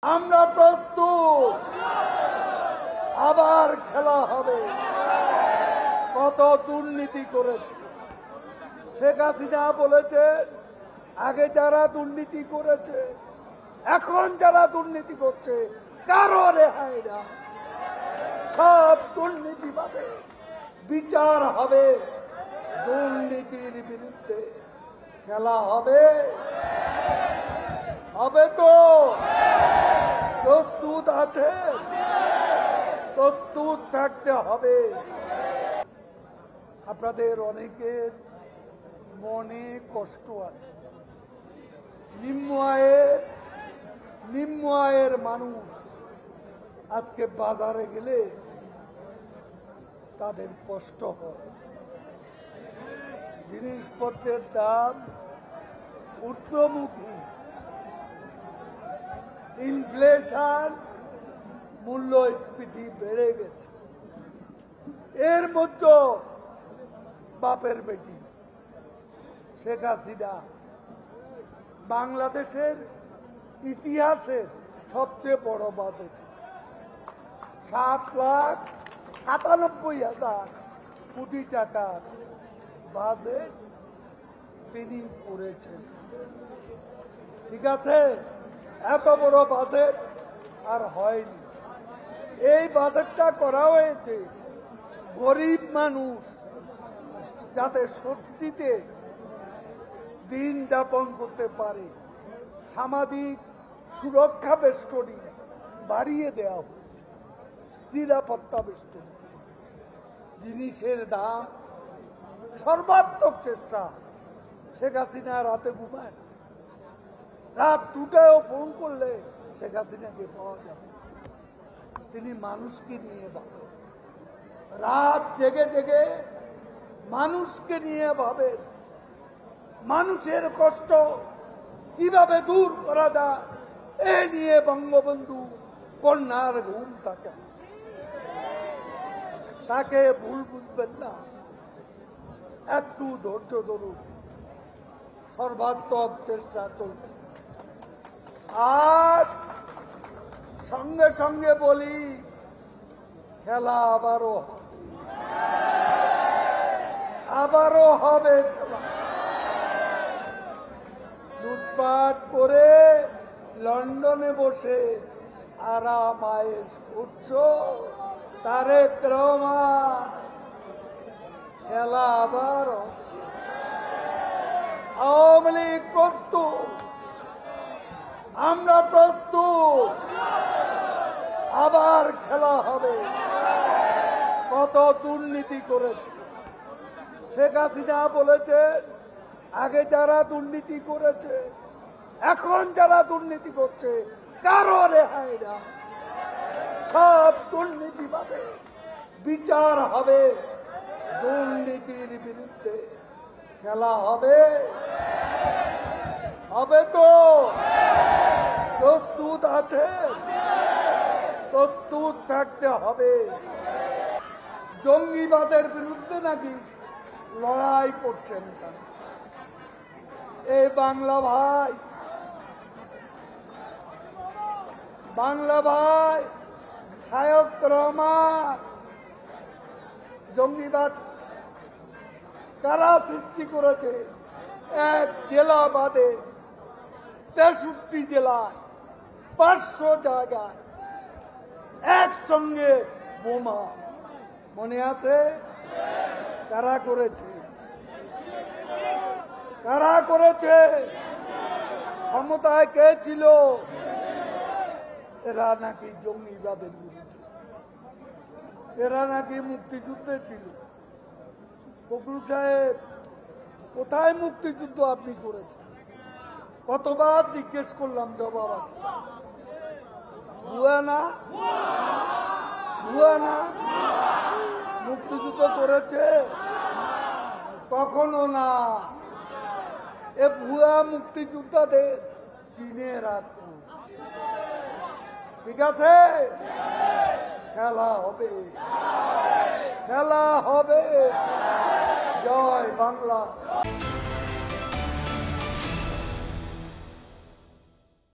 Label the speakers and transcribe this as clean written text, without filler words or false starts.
Speaker 1: আমরা প্রস্তুত, আবার খেলা হবে। কত দুর্নীতি করেছে শেখ হাসিনা বলেছেন, আগে যারা দুর্নীতি করেছে এখন যারা দুর্নীতি করছে কারো রেহাই না। সব দুর্নীতিবাদে বিচার হবে, দুর্নীতির বিরুদ্ধে খেলা হবে। হবে তো? প্রস্তুত আছে? প্রস্তুত থাকতে হবে। আপনাদের অনেকের মনে কষ্ট আছে। নিম্ন আয়ের মানুষ আজকে বাজারে গেলে তাদের কষ্ট হয়। জিনিসপত্রের দাম ঊর্ধ্বমুখী, ইনফ্লেশন, মূল্যস্ফীতি বেড়ে গেছে। এর মধ্যে বাপের বেটি শেখ হাসিনা বাংলাদেশের ইতিহাসের সবচেয়ে বড় বাজেট 7,97,000 কোটি টাকার বাজেট তিনি করেছেন। ঠিক আছে, এত বড় বাজেট আর হয়নি। এই বাজেটটা করা হয়েছে গরিব মানুষ যাতে স্বস্তিতে দিন যাপন করতে পারে। সামাজিক সুরক্ষা বেষ্টনী বাড়িয়ে দেওয়া হয়েছে, নিরাপত্তা বেষ্টনী। জিনিসের দাম সর্বাত্মক চেষ্টা। শেখ হাসিনা রাতে ঘুমায় না, রাত 2টায়ও ফোন করলে শেখ হাসিনাকে পাওয়া যাবে। তিনি মানুষকে নিয়ে ভাবেন, রাত জেগে জেগে মানুষকে নিয়ে ভাবেন। মানুষের কষ্ট কিভাবে দূর করা যায় এ নিয়ে বঙ্গবন্ধু কন্যার ঘুম থাকে। তাকে ভুল বুঝবেন না, একটু ধৈর্য ধরুন। সর্বাত্মক চেষ্টা চলছে। আর সঙ্গে সঙ্গে বলি, খেলা আবারও হবে খেলা। লুটপাট করে লন্ডনে বসে আরাম আয়েশ করছো, তারেক রহমান, খেলা আবার। আওয়ামী লীগ প্রস্তুত, আমরা প্রস্তুত, আবার খেলা হবে। কত দুর্নীতি করেছে শেখ হাসিনা বলেছেন, আগে যারা দুর্নীতি করেছে এখন যারা দুর্নীতি করছে কারো রেহাই না। সব দুর্নীতিবাদে বিচার হবে, দুর্নীতির বিরুদ্ধে খেলা হবে। হবে তো? প্রস্তুত আছে? প্রস্তুত থাকতে হবে। জঙ্গিবাদের বিরুদ্ধে নাকি লড়াই করছেন তারা। এই বাংলা ভাই শায়ক রহমান, জঙ্গিবাদ কারা সৃষ্টি করেছে? এক জেলা বাদে 63 জেলায় 500 জায়গায় একসঙ্গে বোমা। মনে আছে কারা করেছে? কারা করেছে? ক্ষমতায় কে ছিল? এরা নাকি জঙ্গিবাদের বিরুদ্ধে, এরা নাকি মুক্তিযুদ্ধে ছিল। ফখরুল সাহেব, কোথায় মুক্তিযুদ্ধ আপনি করেছেন? কতবার জিজ্ঞেস করলাম, জবাব আছে ভুয়া না? মুক্তিযুদ্ধ করেছে? কখনো না। এ ভুয়া মুক্তিযোদ্ধাদের চিনে রাখুন। ঠিক আছে, খেলা হবে, খেলা হবে। জয় বাংলা।